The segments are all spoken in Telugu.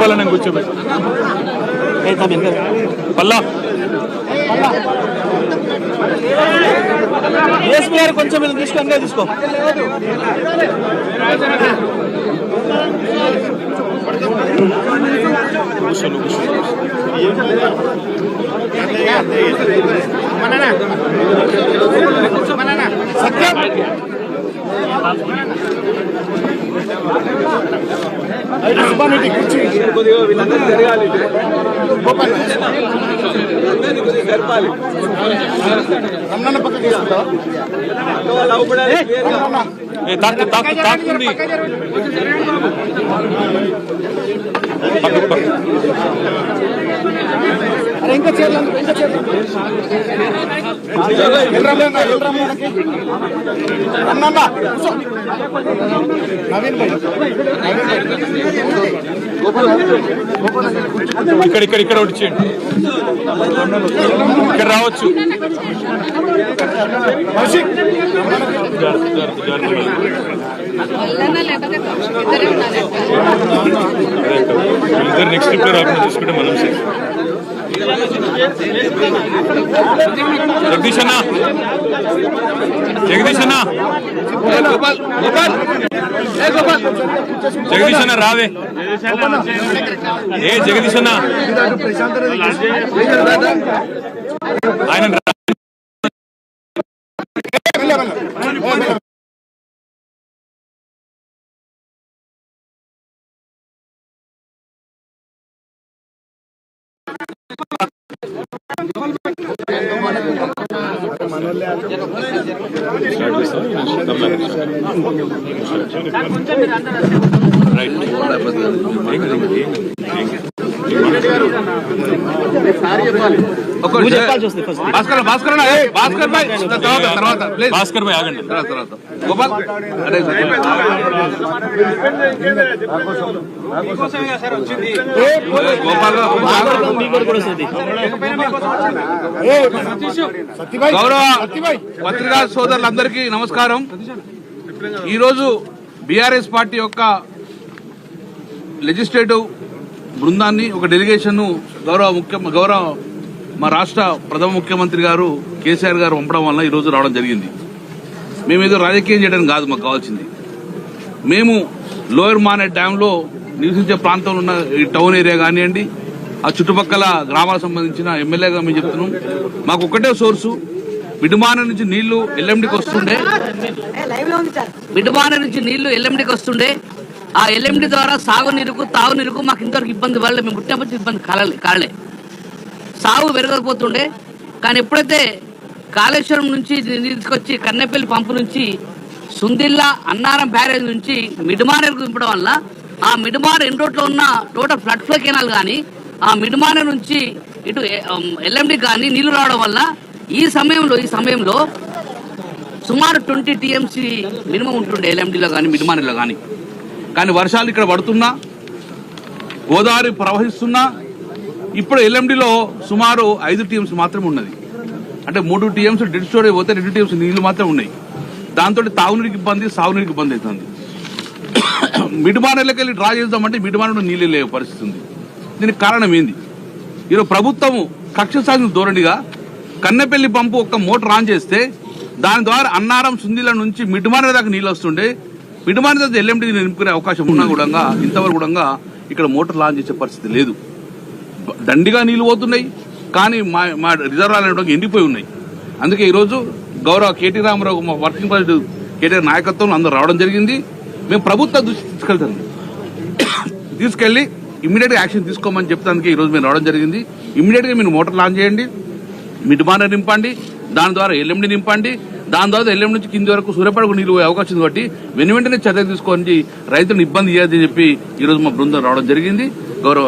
గోపాలన్న కూర్చోబెట్టి పల్లా ఏఎస్పీ గారు కొంచెం మీద తీసుకో తీసుకో వీళ్ళందరూ జరగాలి జరపాలి తాకుంది ఇంకా ఇక్కడ వచ్చేయండి ఇక్కడ రావచ్చు ఇద్దరు నెక్స్ట్ ట్రిప్ లో రాకుండా చూసుకుంటే మనం జగదీష్ అన్న జగదీష్ అన్న రావే జగదీష్ అన్న ఆయన భాస్కర్ భాయ్ ఆగండి గోపాల్ గౌరవ పత్రికా సోదరులందరికీ నమస్కారం. ఈరోజు బీఆర్ఎస్ పార్టీ యొక్క లెజిస్లేటివ్ బృందాన్ని ఒక డెలిగేషన్ గౌరవ మా రాష్ట్ర ప్రథమ ముఖ్యమంత్రి గారు కేసీఆర్ గారు పంపడం వల్ల ఈరోజు రావడం జరిగింది. మేమేదో రాజకీయం చేయడానికి కాదు మాకు కావాల్సింది. మేము లోయర్ మానే డ్యాంలో నివసించే ప్రాంతంలో ఉన్న ఈ టౌన్ ఏరియా కానివ్వండి, ఆ చుట్టుపక్కల గ్రామాలకు సంబంధించిన ఎమ్మెల్యేగా మేము చెప్తున్నాం. మాకు ఒకటే సోర్సు, మిడుమాన నుంచి నీళ్లు ఎల్ఎండికి వస్తుండే ఆ ఎల్ఎండి ద్వారా సాగునీరుకు తాగునీరుకు మాకు ఇంతవరకు ఇబ్బంది పడలే. మేము పుట్టినప్పటి ఇబ్బంది కాలే. సాగు పెరగకపోతుండే. కానీ ఎప్పుడైతే కాళేశ్వరం నుంచి తీసుకొచ్చి కన్నెపల్లి పంపు నుంచి సుందిల్లా అన్నారం బ్యారేజ్ నుంచి మిడుమానేరుకు దింపడం వల్ల ఆ మిడుమాన ఎన్ని రోడ్లో ఉన్న టోటల్ ఫ్లడ్ ఫ్లో కెనాల్ కానీ ఆ మిడుమాన నుంచి ఇటు ఎల్ఎండి కానీ నీళ్లు రావడం వల్ల ఈ సమయంలో సుమారు 20 TMC మినిమం ఉంటుండే ఎల్ఎండిలో కానీ మిడుమానలో కానీ. కానీ వర్షాలు ఇక్కడ పడుతున్నా, గోదావరి ప్రవహిస్తున్నా, ఇప్పుడు ఎల్ఎండిలో సుమారు 5 TMC మాత్రమే ఉన్నది. అంటే 3 TMC డెడ్ స్టోరేజ్ పోతే 2 TMC నీళ్లు మాత్రమే ఉన్నాయి. దాంతో తాగునీరికి ఇబ్బంది, సాగునీరికి ఇబ్బంది అవుతుంది. మిడుమానలోకి వెళ్ళి డ్రా చేద్దామంటే మిడుమానలో నీళ్ళు లేని పరిస్థితి ఉంది. దీనికి కారణం ఏంది? ఈరోజు ప్రభుత్వము కక్ష సాధించిన ధోరణిగా కన్నెపల్లి పంపు ఒక్క మోటార్ ఆన్ చేస్తే దాని ద్వారా అన్నారం సుందిల నుంచి మిడుమాన దాకా నీళ్ళు వస్తుండే. మిడుమాన దగ్గర ఎల్ఎండి నింపుకునే అవకాశం ఉన్నా కూడా ఇంతవరకు కూడా ఇక్కడ మోటార్ లాంచ్ చేసే పరిస్థితి లేదు. దండిగా నీళ్లు పోతున్నాయి, కానీ మా రిజర్వాయర్లు ఎండిపోయి ఉన్నాయి. అందుకే ఈరోజు గౌరవ కేటీ రామారావు మా వర్కింగ్ ప్రెసిడెంట్ కేటీఆర్ నాయకత్వంలో అందరూ రావడం జరిగింది. మేము ప్రభుత్వ దృష్టి తీసుకెళ్లి ఇమ్మీడియట్ గా యాక్షన్ తీసుకోమని చెప్తానికి ఈరోజు మేము రావడం జరిగింది. ఇమ్మీడియట్ గా మీరు మోటార్ లాంచ్ చేయండి, మిడుమాన నింపండి, దాని ద్వారా ఎల్ఎండి నింపండి, దాని ద్వారా ఎల్ఎండి నుంచి కింది వరకు సూర్యపడకు నీళ్ళు పోయే అవకాశం బట్టి వెంటనే చర్య తీసుకొని రైతులను ఇబ్బంది చేయదని చెప్పి ఈరోజు మా బృందం రావడం జరిగింది. గౌరవ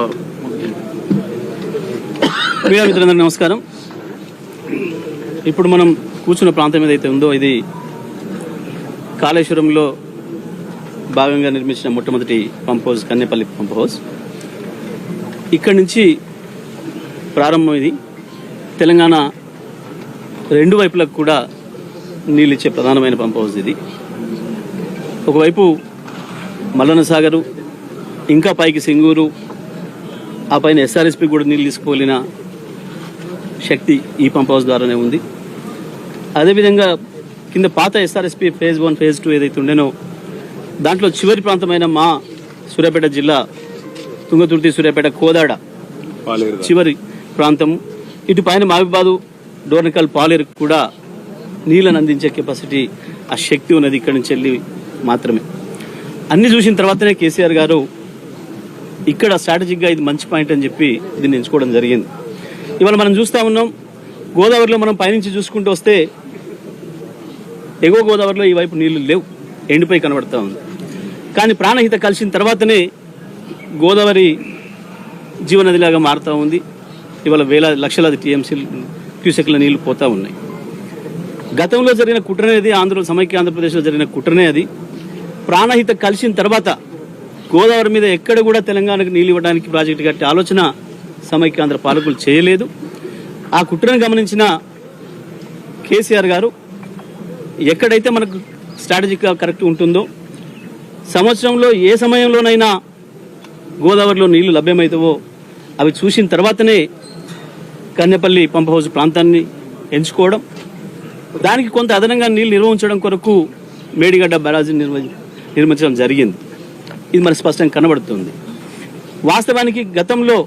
మీడియా మిత్రులందరికీ నమస్కారం. ఇప్పుడు మనం కూర్చున్న ప్రాంతం ఏదైతే ఉందో ఇది కాళేశ్వరంలో భాగంగా నిర్మించిన మొట్టమొదటి pump house Kannepalli pump house. ఇక్కడి నుంచి ప్రారంభం. ఇది తెలంగాణ రెండు వైపులకు కూడా నీళ్ళు ఇచ్చే ప్రధానమైన పంప్ హౌస్ ఇది. ఒకవైపు మల్లన్న సాగరు, ఇంకా పైకి సింగూరు, ఆ పైన ఎస్ఆర్ఎస్పి కూడా నీళ్ళు తీసుకుపోలిన శక్తి ఈ పంప్ హౌస్ ద్వారానే ఉంది. అదేవిధంగా కింద పాత ఎస్ఆర్ఎస్పి ఫేజ్ 1 ఫేజ్ 2 ఏదైతే ఉండేనో దాంట్లో చివరి ప్రాంతమైన మా సూర్యాపేట జిల్లా తుంగతుర్తి సూర్యాపేట కోదాడ చివరి ప్రాంతం, ఇటు పైన మహబూబాబాద్ డోర్నకల్ పాలేరు కూడా నీళ్ళని అందించే కెపాసిటీ ఆ శక్తి ఉన్నది ఇక్కడి నుంచి వెళ్ళి మాత్రమే. అన్ని చూసిన తర్వాతనే కేసీఆర్ గారు ఇక్కడ స్ట్రాటజిక్గా ఇది మంచి పాయింట్ అని చెప్పి దీన్ని ఎంచుకోవడం జరిగింది. ఇవాళ మనం చూస్తూ ఉన్నాం, గోదావరిలో మనం పైనుంచి చూసుకుంటూ వస్తే ఎగువ గోదావరిలో ఈ వైపు నీళ్లు లేవు, ఎండిపోయి కనబడతా ఉంది. కానీ ప్రాణహిత కలిసిన తర్వాతనే గోదావరి జీవనదిలాగా మారుతూ ఉంది. ఇవాళ లక్షలాది టీఎంసీ క్యూసెక్ల నీళ్లు పోతా ఉన్నాయి. గతంలో జరిగిన కుట్రనే అది, సమైక్య ఆంధ్రప్రదేశ్లో జరిగిన కుట్రనే అది. ప్రాణహిత కలిసిన తర్వాత గోదావరి మీద ఎక్కడ కూడా తెలంగాణకు నీళ్ళు ఇవ్వడానికి ప్రాజెక్టు కట్టే ఆలోచన సమైక్య ఆంధ్ర పాలకులు చేయలేదు. ఆ కుట్రను గమనించిన కేసీఆర్ గారు ఎక్కడైతే మనకు స్ట్రాటజిక్గా కరెక్ట్ ఉంటుందో, సంవత్సరంలో ఏ సమయంలోనైనా గోదావరిలో నీళ్లు లభ్యమవుతావో అవి చూసిన తర్వాతనే కన్నెపల్లి పంప్ హౌస్ ప్రాంతాన్ని ఎంచుకోవడం, దానికి కొంత అదనంగా నీళ్లు నిల్వ ఉంచడం కొరకు మేడిగడ్డ బ్యారాజీని నిర్మించడం జరిగింది. ఇది మనకు స్పష్టంగా కనబడుతుంది. వాస్తవానికి గతంలో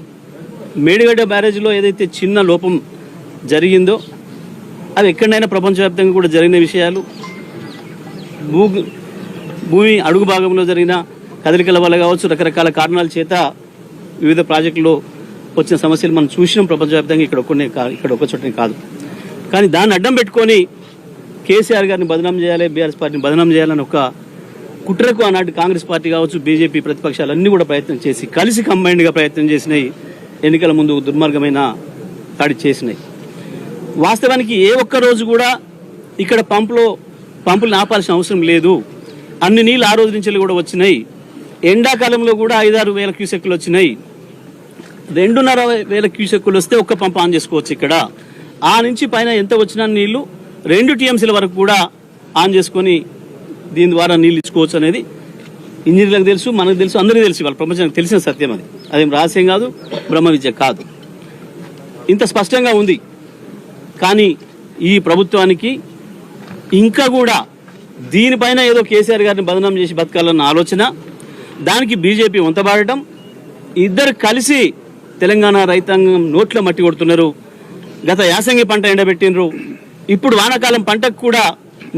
మేడిగడ్డ బ్యారేజ్లో ఏదైతే చిన్న లోపం జరిగిందో అది ఎక్కడైనా ప్రపంచవ్యాప్తంగా కూడా జరిగిన విషయాలు. భూమి అడుగు భాగంలో జరిగిన కదలికల వల్ల కావచ్చు, రకరకాల కారణాల చేత వివిధ ప్రాజెక్టులో వచ్చిన సమస్యలు మనం చూసినాం ప్రపంచవ్యాప్తంగా, ఇక్కడ ఒక చోటనే కాదు. కానీ దాన్ని అడ్డం పెట్టుకొని కేసీఆర్ గారిని బదనాం చేయాలి, బీఆర్ఎస్ పార్టీని బదనాం చేయాలని ఒక కుట్రకు ఆనాటి కాంగ్రెస్ పార్టీ కావచ్చు, బీజేపీ ప్రతిపక్షాలు అన్నీ కూడా ప్రయత్నం చేసి కలిసి కంబైన్డ్గా ప్రయత్నం చేసినాయి. ఎన్నికల ముందు దుర్మార్గమైన దాడి చేసినాయి. వాస్తవానికి ఏ ఒక్క రోజు కూడా ఇక్కడ పంపులు ఆపాల్సిన అవసరం లేదు. అన్ని నీళ్ళు ఆ రోజు నుంచి కూడా వచ్చినాయి. ఎండాకాలంలో కూడా 5-6 వేల క్యూసెక్కులు వచ్చినాయి. 2,500 క్యూసెక్కులు వస్తే ఒక్క పంపు ఆన్ చేసుకోవచ్చు ఇక్కడ. ఆ నుంచి పైన ఎంత వచ్చినా నీళ్లు 2 టీఎంసీల వరకు కూడా ఆన్ చేసుకొని దీని ద్వారా నీళ్ళు ఇచ్చుకోవచ్చు అనేది ఇంజనీర్లకు తెలుసు, మనకు తెలుసు, అందరికీ తెలుసు. వాళ్ళ ప్రపంచానికి తెలిసిన సత్యం అది. అదేం రహస్యం కాదు, బ్రహ్మ విద్య కాదు. ఇంత స్పష్టంగా ఉంది. కానీ ఈ ప్రభుత్వానికి ఇంకా కూడా దీనిపైన ఏదో కేసీఆర్ గారిని బదనాం చేసి బతకాలన్న ఆలోచన, దానికి బీజేపీ వంతబాడటం, ఇద్దరు కలిసి తెలంగాణ రైతాంగం నోట్ల మట్టి కొడుతున్నారు. గత యాసంగి పంట ఎండబెట్టినరు, ఇప్పుడు వానాకాలం పంటకు కూడా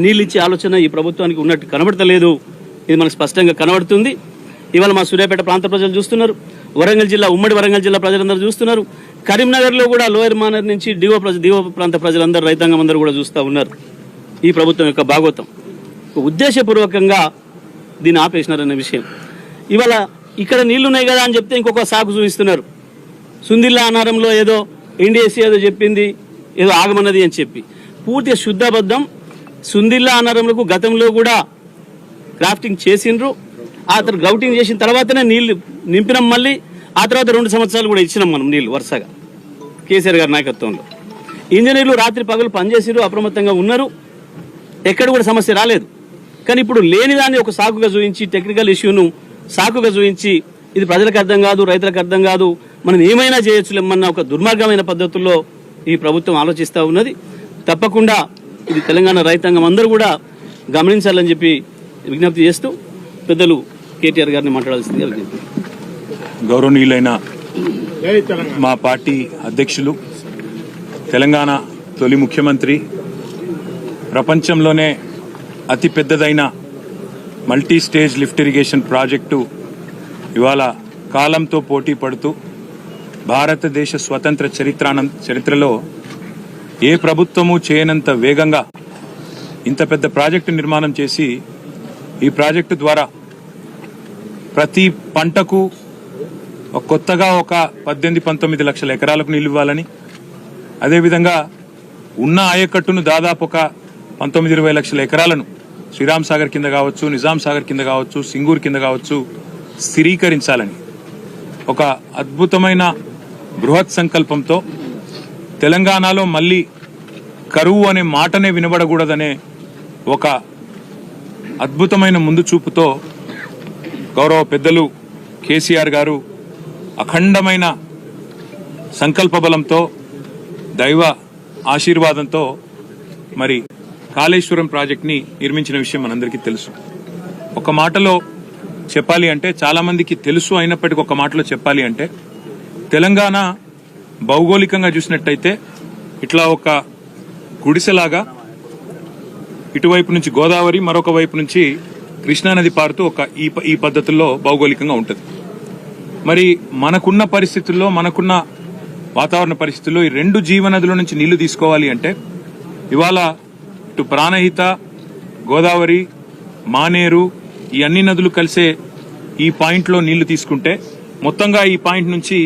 నీళ్ళు ఇచ్చే ఆలోచన ఈ ప్రభుత్వానికి ఉన్నట్టు కనబడతలేదు. ఇది మనకు స్పష్టంగా కనబడుతుంది. ఇవాళ మా సూర్యాపేట ప్రాంత ప్రజలు చూస్తున్నారు, వరంగల్ జిల్లా, ఉమ్మడి వరంగల్ జిల్లా ప్రజలందరూ చూస్తున్నారు. కరీంనగర్లో కూడా లోయర్ మానర్ నుంచి దిగువ ప్రాంత ప్రజలందరూ, రైతాంగం అందరూ కూడా చూస్తూ ఉన్నారు ఈ ప్రభుత్వం యొక్క భాగోతం. ఉద్దేశపూర్వకంగా దీన్ని ఆపేసినారనే విషయం. ఇవాళ ఇక్కడ నీళ్లున్నాయి కదా అని చెప్తే ఇంకొక సాకు చూపిస్తున్నారు. సుందిల్లా అనారంలో ఏదో NDSC ఏదో చెప్పింది, ఏదో ఆగమన్నది అని చెప్పి పూర్తిగా శుద్ధబద్ధం. సుందిల్లా అనారంలకు గతంలో కూడా క్రాఫ్టింగ్ చేసిండ్రు. ఆ తర్వాత గ్రౌటింగ్ చేసిన తర్వాతనే నీళ్లు నింపినాం. మళ్ళీ ఆ తర్వాత 2 సంవత్సరాలు కూడా ఇచ్చినాం మనం నీళ్లు వరుసగా కేసీఆర్ గారి నాయకత్వంలో. ఇంజనీర్లు రాత్రి పగలు పనిచేసిరు, అప్రమత్తంగా ఉన్నారు, ఎక్కడ కూడా సమస్య రాలేదు. కానీ ఇప్పుడు లేని దాన్ని ఒక సాకుగా చూపించి, టెక్నికల్ ఇష్యూను సాకుగా చూపించి, ఇది ప్రజలకు అర్థం కాదు, రైతులకు అర్థం కాదు, మనం ఏమైనా చేయొచ్చులేమన్న ఒక దుర్మార్గమైన పద్ధతుల్లో ఈ ప్రభుత్వం ఆలోచిస్తూ ఉన్నది. తప్పకుండా ఇది తెలంగాణ రైతాంగం అందరూ కూడా గమనించాలని చెప్పి విజ్ఞప్తి చేస్తూ పెద్దలు కేటీఆర్ గారిని మాట్లాడాల్సిందిగా విజ్ఞప్తి. గౌరవనీయులైన మా పార్టీ అధ్యక్షులు, తెలంగాణ తొలి ముఖ్యమంత్రి, ప్రపంచంలోనే అతి పెద్దదైన multi stage lift irrigation project ఇవాళ కాలంతో పోటీ పడుతూ భారతదేశ స్వతంత్ర చరిత్రలో ఏ ప్రభుత్వము చేయనంత వేగంగా ఇంత పెద్ద ప్రాజెక్టు నిర్మాణం చేసి, ఈ ప్రాజెక్టు ద్వారా ప్రతి పంటకు కొత్తగా ఒక 18-19 లక్షల ఎకరాలకు నీళ్ళు ఇవ్వాలని, అదేవిధంగా ఉన్న ఆయకట్టును దాదాపు ఒక 19-20 లక్షల ఎకరాలను శ్రీరామ్ సాగర్ కింద కావచ్చు, నిజాం సాగర్ కింద కావచ్చు, సింగూర్ కింద కావచ్చు స్థిరీకరించాలని ఒక అద్భుతమైన బృహత్ సంకల్పంతో, తెలంగాణలో మళ్ళీ కరువు అనే మాటనే వినబడకూడదనే ఒక అద్భుతమైన ముందు చూపుతో గౌరవ పెద్దలు కేసీఆర్ గారు అఖండమైన సంకల్ప బలంతో దైవ ఆశీర్వాదంతో మరి కాళేశ్వరం ప్రాజెక్ట్ని నిర్మించిన విషయం మనందరికీ తెలుసు. ఒక మాటలో చెప్పాలి అంటే, చాలా మందికి తెలుసు అయినప్పటికీ ఒక మాటలో చెప్పాలి అంటే, తెలంగాణ భౌగోళికంగా చూసినట్టయితే ఇట్లా ఒక గుడిసెలాగా ఇటువైపు నుంచి గోదావరి, మరొక వైపు నుంచి కృష్ణానది పారుతూ ఒక ఈ పద్ధతుల్లో భౌగోళికంగా ఉంటుంది. మరి మనకున్న పరిస్థితుల్లో, మనకున్న వాతావరణ పరిస్థితుల్లో ఈ రెండు జీవనదుల నుంచి నీళ్లు తీసుకోవాలి అంటే ఇవాళ ఇటు ప్రాణహిత, గోదావరి, మానేరు ఈ అన్ని నదులు కలిసే ఈ పాయింట్లో నీళ్లు తీసుకుంటే మొత్తంగా ఈ పాయింట్ నుంచి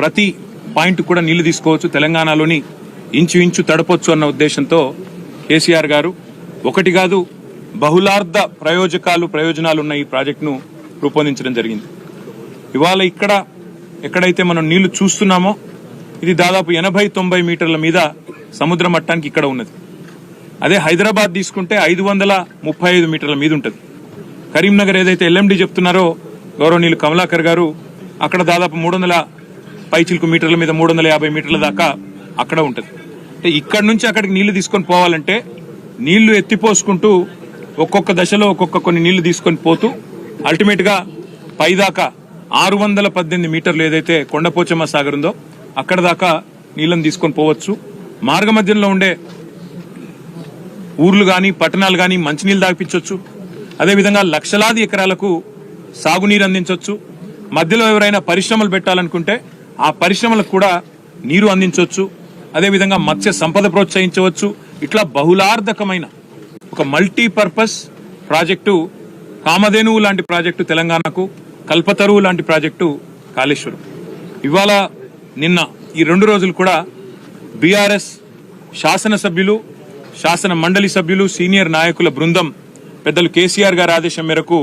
ప్రతి పాయింట్ కూడా నీళ్లు తీసుకోవచ్చు, తెలంగాణలోని ఇంచు తడపొచ్చు అన్న ఉద్దేశంతో కేసీఆర్ గారు ఒకటి కాదు బహుళార్థ ప్రయోజనాలు ఉన్న ఈ ప్రాజెక్టును రూపొందించడం జరిగింది. ఇవాళ ఎక్కడైతే మనం నీళ్లు చూస్తున్నామో ఇది దాదాపు 80-90 మీటర్ల మీద సముద్ర మట్టానికి ఇక్కడ ఉన్నది. అదే హైదరాబాద్ తీసుకుంటే 535 మీటర్ల మీద ఉంటుంది. కరీంనగర్ ఏదైతే ఎల్ఎండి చెప్తున్నారో గౌరవనీయులు కమలాకర్ గారు, అక్కడ దాదాపు 300 పైచిల్కు మీటర్ల మీద 350 మీటర్ల దాకా అక్కడ ఉంటుంది. అంటే ఇక్కడి నుంచి అక్కడికి నీళ్లు తీసుకొని పోవాలంటే నీళ్లు ఎత్తిపోసుకుంటూ ఒక్కొక్క దశలో కొన్ని నీళ్లు తీసుకొని పోతూ అల్టిమేట్ గా పైదాకా 618 మీటర్లు ఏదైతే కొండపోచమ్మ సాగర్ ఉందో అక్కడ దాకా నీళ్లను తీసుకొని పోవచ్చు. మార్గ మధ్యంలో ఉండే ఊర్లు గాని, పట్టణాలు గాని మంచినీళ్లు తాగిపించవచ్చు. అదేవిధంగా లక్షలాది ఎకరాలకు సాగునీరు అందించవచ్చు. మధ్యలో ఎవరైనా పరిశ్రమలు పెట్టాలనుకుంటే ఆ పరిశ్రమలకు కూడా నీరు అందించవచ్చు. అదేవిధంగా మత్స్య సంపద ప్రోత్సహించవచ్చు. ఇట్లా బహుళార్థకమైన ఒక మల్టీపర్పస్ ప్రాజెక్టు, కామధేనువు లాంటి ప్రాజెక్టు తెలంగాణకు, కల్పతరువు లాంటి ప్రాజెక్టు కాళేశ్వరం. ఇవాళ నిన్న ఈ 2 రోజులు కూడా బీఆర్ఎస్ శాసనసభ్యులు, శాసన మండలి సభ్యులు, సీనియర్ నాయకుల బృందం పెద్దలు కేసీఆర్ గారి ఆదేశం మేరకు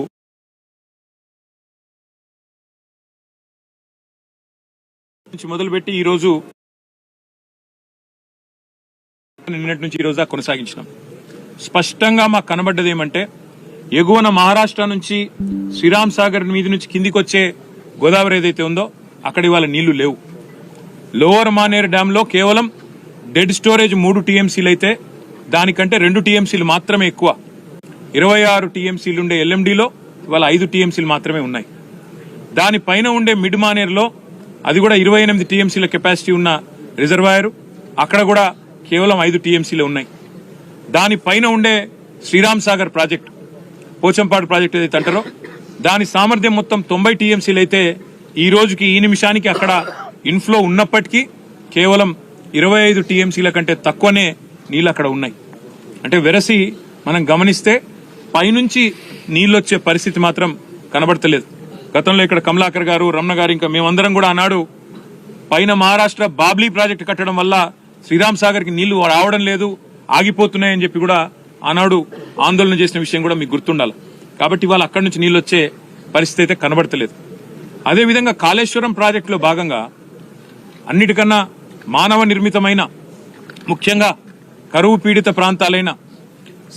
మొదలుపెట్టి ఈ రోజు నిన్నటి నుంచి ఈ రోజు కొనసాగించినాం. స్పష్టంగా మాకు కనబడ్డది ఏమంటే, ఎగువన మహారాష్ట్ర నుంచి శ్రీరామ్ సాగర్ మీద నుంచి కిందికి వచ్చే గోదావరి ఏదైతే ఉందో అక్కడ ఇవాళ నీళ్లు లేవు. లోవర్ మానేర్ డ్యామ్ లో కేవలం డెడ్ స్టోరేజ్ 3 టీఎంసీలు అయితే దానికంటే 2 టీఎంసీలు మాత్రమే ఎక్కువ. 26 టీఎంసీలు ఉండే ఎల్ఎండిలో ఇవాళ 5 టీఎంసీలు మాత్రమే ఉన్నాయి. దానిపైన ఉండే మిడ్ మానేర్లో అది కూడా 28 టీఎంసీల కెపాసిటీ ఉన్న రిజర్వాయర్, అక్కడ కూడా కేవలం 5 టీఎంసీలు ఉన్నాయి. దానిపైన ఉండే శ్రీరామ్ సాగర్ ప్రాజెక్టు, పోచంపాడు ప్రాజెక్టు ఏదైతే అంటారో దాని సామర్థ్యం మొత్తం 90 టీఎంసీలు అయితే ఈ రోజుకి ఈ నిమిషానికి అక్కడ ఇన్ఫ్లో ఉన్నప్పటికీ కేవలం 25 టీఎంసీల కంటే తక్కువనే నీళ్లు అక్కడ ఉన్నాయి. అంటే వెరసి మనం గమనిస్తే పైనుంచి నీళ్లు వచ్చే పరిస్థితి మాత్రం కనబడతలేదు. గతంలో ఇక్కడ కమలాకర్ గారు, రమణ గారు, ఇంకా మేమందరం కూడా అన్నాడు పైన మహారాష్ట్ర బాబ్లీ ప్రాజెక్టు కట్టడం వల్ల శ్రీరామ్ సాగర్ కి నీళ్లు రావడం లేదు, ఆగిపోతున్నాయని చెప్పి కూడా ఆనాడు ఆందోళన చేసిన విషయం కూడా మీకు గుర్తుండాలి. కాబట్టి ఇవాళ అక్కడి నుంచి నీళ్లు వచ్చే పరిస్థితి అయితే కనబడతలేదు. అదేవిధంగా కాళేశ్వరం ప్రాజెక్టులో భాగంగా అన్నిటికన్నా మానవ నిర్మితమైన, ముఖ్యంగా కరువు పీడిత ప్రాంతాలైన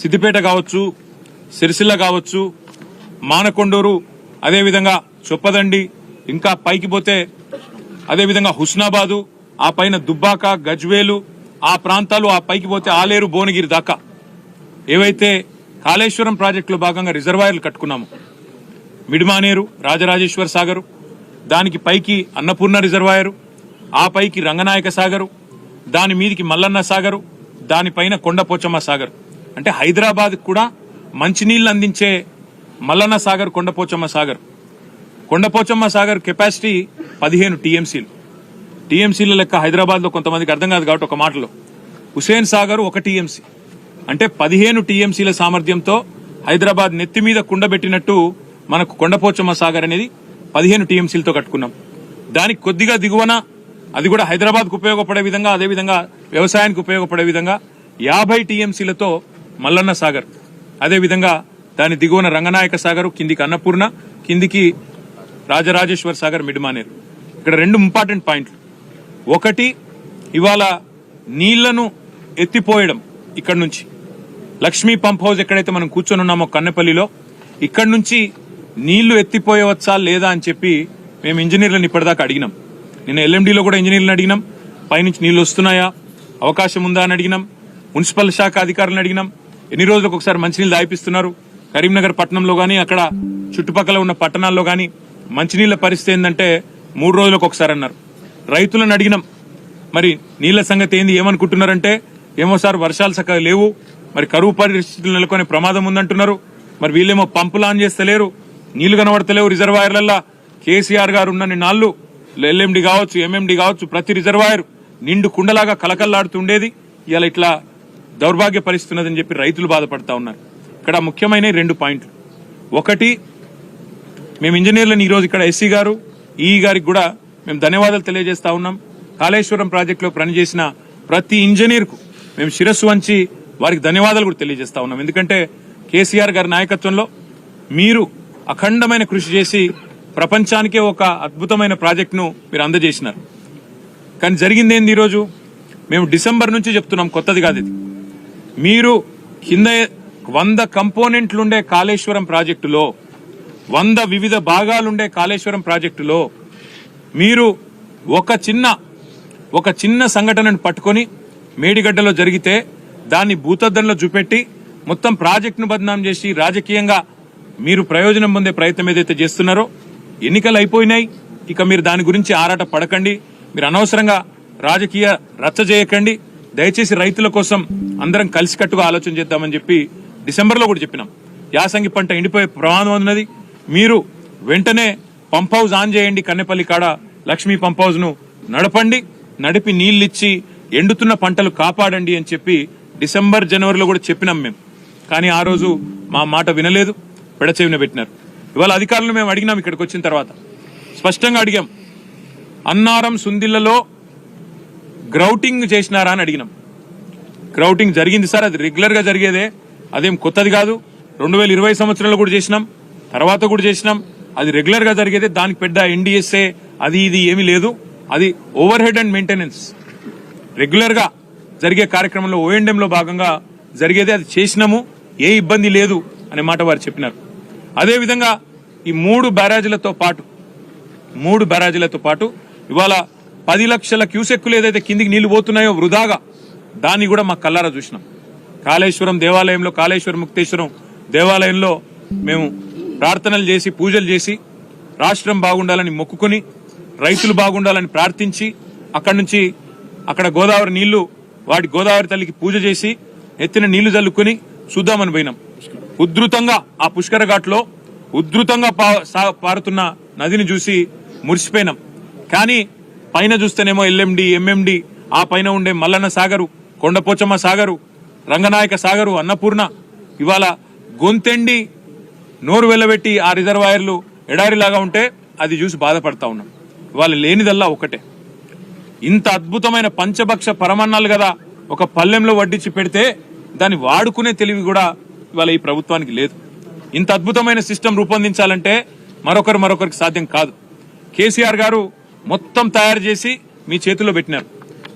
సిద్దిపేట కావచ్చు, సిరిసిల్ల కావచ్చు, మానకొండూరు, అదేవిధంగా చొప్పదండి, ఇంకా పైకి పోతే అదేవిధంగా హుస్నాబాదు, ఆ పైన దుబ్బాక, గజ్వేలు, ఆ ప్రాంతాలు, ఆ పైకి పోతే ఆలేరు, భువనగిరి దాకా ఏవైతే కాళేశ్వరం ప్రాజెక్టులో భాగంగా రిజర్వాయర్లు కట్టుకున్నాము, మిడ్మానేరు, రాజరాజేశ్వర సాగరు, దానికి పైకి అన్నపూర్ణ రిజర్వాయరు, ఆ పైకి రంగనాయక సాగరు, దాని మీదికి మల్లన్న సాగరు, దానిపైన కొండపోచమ్మ సాగర్. అంటే హైదరాబాద్ కూడా మంచినీళ్లు అందించే మల్లన్న సాగర్, కొండపోచమ్మ సాగర్. కొండపోచమ్మ సాగర్ కెపాసిటీ 15 టీఎంసీలు. టీఎంసీల లెక్క హైదరాబాద్ లో కొంతమందికి అర్థం కాదు కాబట్టి ఒక మాటలో, హుసేన్ సాగర్ 1 టీఎంసీ. అంటే 15 టీఎంసీల సామర్థ్యంతో హైదరాబాద్ నెత్తి మీద కుండబెట్టినట్టు మనకు కొండపోచమ్మ సాగర్ అనేది 15 టీఎంసీలతో కట్టుకున్నాం. దానికి కొద్దిగా దిగువన, అది కూడా హైదరాబాద్ కు ఉపయోగపడే విధంగా, అదేవిధంగా వ్యవసాయానికి ఉపయోగపడే విధంగా 50 టీఎంసీలతో మల్లన్న సాగర్, అదేవిధంగా దాని దిగువన రంగనాయక సాగర్, కిందికి అన్నపూర్ణ, కిందికి రాజరాజేశ్వర సాగర్, మిడ్మానేరు. ఇక్కడ 2 ఇంపార్టెంట్ పాయింట్లు. ఒకటి, ఇవాళ నీళ్లను ఎత్తిపోయడం ఇక్కడ నుంచి లక్ష్మీ పంప్ హౌస్ ఎక్కడైతే మనం కూర్చొని ఉన్నామో కన్నెపల్లిలో, ఇక్కడి నుంచి నీళ్లు ఎత్తిపోయవచ్చా లేదా అని చెప్పి మేము ఇంజనీర్లను ఇప్పటిదాకా అడిగినాం. నిన్న ఎల్ఎండిలో కూడా ఇంజనీర్లను అడిగినాం, పైనుంచి నీళ్లు వస్తున్నాయా, అవకాశం ఉందా అని అడిగినాం. మున్సిపల్ శాఖ అధికారులను అడిగినాం, ఎన్ని రోజులకు ఒకసారి మంచినీళ్ళు దాయిపిస్తున్నారు. కరీంనగర్ పట్టణంలో గానీ అక్కడ చుట్టుపక్కల ఉన్న పట్టణాల్లో గానీ మంచినీళ్ల పరిస్థితి ఏంటంటే 3 రోజులకు ఒకసారి అన్నారు. రైతులను అడిగినాం, మరి నీళ్ల సంగతి ఏంది, ఏమనుకుంటున్నారంటే ఏమో సార్ వర్షాలు చక్కగా లేవు, మరి కరువు పరిస్థితులు నెలకొనే ప్రమాదం ఉందంటున్నారు. మరి వీళ్ళేమో పంపులు ఆన్ చేస్తలేరు, నీళ్లు కనబడతలేవు రిజర్వాయర్లల్లా. కేసీఆర్ గారు ఉన్న నాళ్లు ఎల్ఎండి కావచ్చు, ఎంఎండి కావచ్చు, ప్రతి రిజర్వాయర్ నిండు కుండలాగా కలకల్లాడుతుండేది. ఇవాళ ఇట్లా దౌర్భాగ్య పరిస్థితున్నదని చెప్పి రైతులు బాధపడతా ఉన్నారు. ఇక్కడ ముఖ్యమైన 2 పాయింట్లు. ఒకటి, మేము ఇంజనీర్లను ఈరోజు ఇక్కడ ఎస్సీ గారు, ఈఈ గారికి కూడా మేము ధన్యవాదాలు తెలియజేస్తా ఉన్నాం. కాళేశ్వరం ప్రాజెక్టులో పనిచేసిన ప్రతి ఇంజనీర్కు మేము శిరస్సు వంచి వారికి ధన్యవాదాలు కూడా తెలియజేస్తా ఉన్నాం. ఎందుకంటే కేసీఆర్ గారి నాయకత్వంలో మీరు అఖండమైన కృషి చేసి ప్రపంచానికే ఒక అద్భుతమైన ప్రాజెక్టును మీరు అందజేసినారు. కానీ జరిగిందేంది, ఈరోజు మేము డిసెంబర్ నుంచి చెప్తున్నాం, కొత్తది కాదు ఇది. మీరు కింద 100 కంపోనెంట్లుండే కాళేశ్వరం ప్రాజెక్టులో, 100 వివిధ భాగాలుండే కాళేశ్వరం ప్రాజెక్టులో మీరు ఒక చిన్న సంఘటనను పట్టుకొని మేడిగడ్డలో జరిగితే దాన్ని భూతద్దంలో చూపెట్టి మొత్తం ప్రాజెక్టును బదనాం చేసి రాజకీయంగా మీరు ప్రయోజనం పొందే ప్రయత్నం ఏదైతే చేస్తున్నారో, ఎన్నికలు అయిపోయినాయి, ఇక మీరు దాని గురించి ఆరాట పడకండి, మీరు అనవసరంగా రాజకీయ రచ్చ చేయకండి, దయచేసి రైతుల కోసం అందరం కలిసికట్టుగా ఆలోచన చేద్దామని చెప్పి డిసెంబర్లో కూడా చెప్పినాం. యాసంగి పంట ఎండిపోయే ప్రమాదం ఉన్నది, మీరు వెంటనే పంప్ హౌస్ ఆన్ చేయండి, కన్నెపల్లి కాడ లక్ష్మీ పంప్ హౌస్ ను నడపండి, నడిపి నీళ్లిచ్చి ఎండుతున్న పంటలు కాపాడండి అని చెప్పి డిసెంబర్ జనవరిలో కూడా చెప్పినాం మేము. కానీ ఆ రోజు మా మాట వినలేదు, పెడచెవిన పెట్టినారు. ఇవాళ అధికారులను మేము అడిగినాం, ఇక్కడికి వచ్చిన తర్వాత స్పష్టంగా అడిగాం, అన్నారం సుందిళ్లలో గ్రౌటింగ్ చేసినారా అని అడిగినాం. గ్రౌటింగ్ జరిగింది సార్, అది రెగ్యులర్ గా జరిగేదే, అదేం కొత్తది కాదు. 2020 సంవత్సరంలో కూడా చేసినాం, తర్వాత కూడా చేసినాం, అది రెగ్యులర్ గా జరిగేదే. దానికి పెద్ద ఎన్డీఎస్ఏ అది ఇది ఏమీ లేదు, అది over head and maintenance regular గా జరిగే కార్యక్రమంలో ONDM లో భాగంగా జరిగేదే, అది చేసినాము, ఏ ఇబ్బంది లేదు అనే మాట వారు చెప్పినారు. అదేవిధంగా ఈ 3 బ్యారేజీలతో పాటు ఇవాళ 10 లక్షల క్యూసెక్కులు ఏదైతే కిందికి నీళ్లు పోతున్నాయో వృధాగా, దాన్ని కూడా మా కల్లారా చూసినాం. కాళేశ్వరం దేవాలయంలో, కాళేశ్వరం ముక్తేశ్వరం దేవాలయంలో మేము ప్రార్థనలు చేసి పూజలు చేసి రాష్ట్రం బాగుండాలని మొక్కుకొని రైతులు బాగుండాలని ప్రార్థించి అక్కడి నుంచి అక్కడ గోదావరి నీళ్లు, వాటి గోదావరి తల్లికి పూజ చేసి ఎత్తిన నీళ్లు చల్లుకొని చూద్దామని పోయినాం. ఉధృతంగా ఆ పుష్కర ఘాట్లో ఉధృతంగా పారుతున్న నదిని చూసి మురిసిపోయినాం. కానీ పైన చూస్తేనేమో ఎల్ఎండి, ఎంఎండి, ఆ పైన ఉండే మల్లన్న సాగరు, కొండపోచమ్మ సాగరు, రంగనాయక సాగరు, అన్నపూర్ణ ఇవాళ గొంతెండి నోరు వెళ్లబెట్టి ఆ రిజర్వాయర్లు ఎడారిలాగా ఉంటే అది చూసి బాధపడతా ఉన్నాం. ఇవాళ లేనిదల్లా ఒకటే, ఇంత అద్భుతమైన పంచభక్ష పరమన్నాలు కదా ఒక పల్లెంలో వడ్డించి పెడితే దాన్ని వాడుకునే తెలివి కూడా ఇవాళ ఈ ప్రభుత్వానికి లేదు. ఇంత అద్భుతమైన సిస్టమ్ రూపొందించాలంటే మరొకరికి సాధ్యం కాదు. కేసీఆర్ గారు మొత్తం తయారు చేసి మీ చేతుల్లో పెట్టినారు.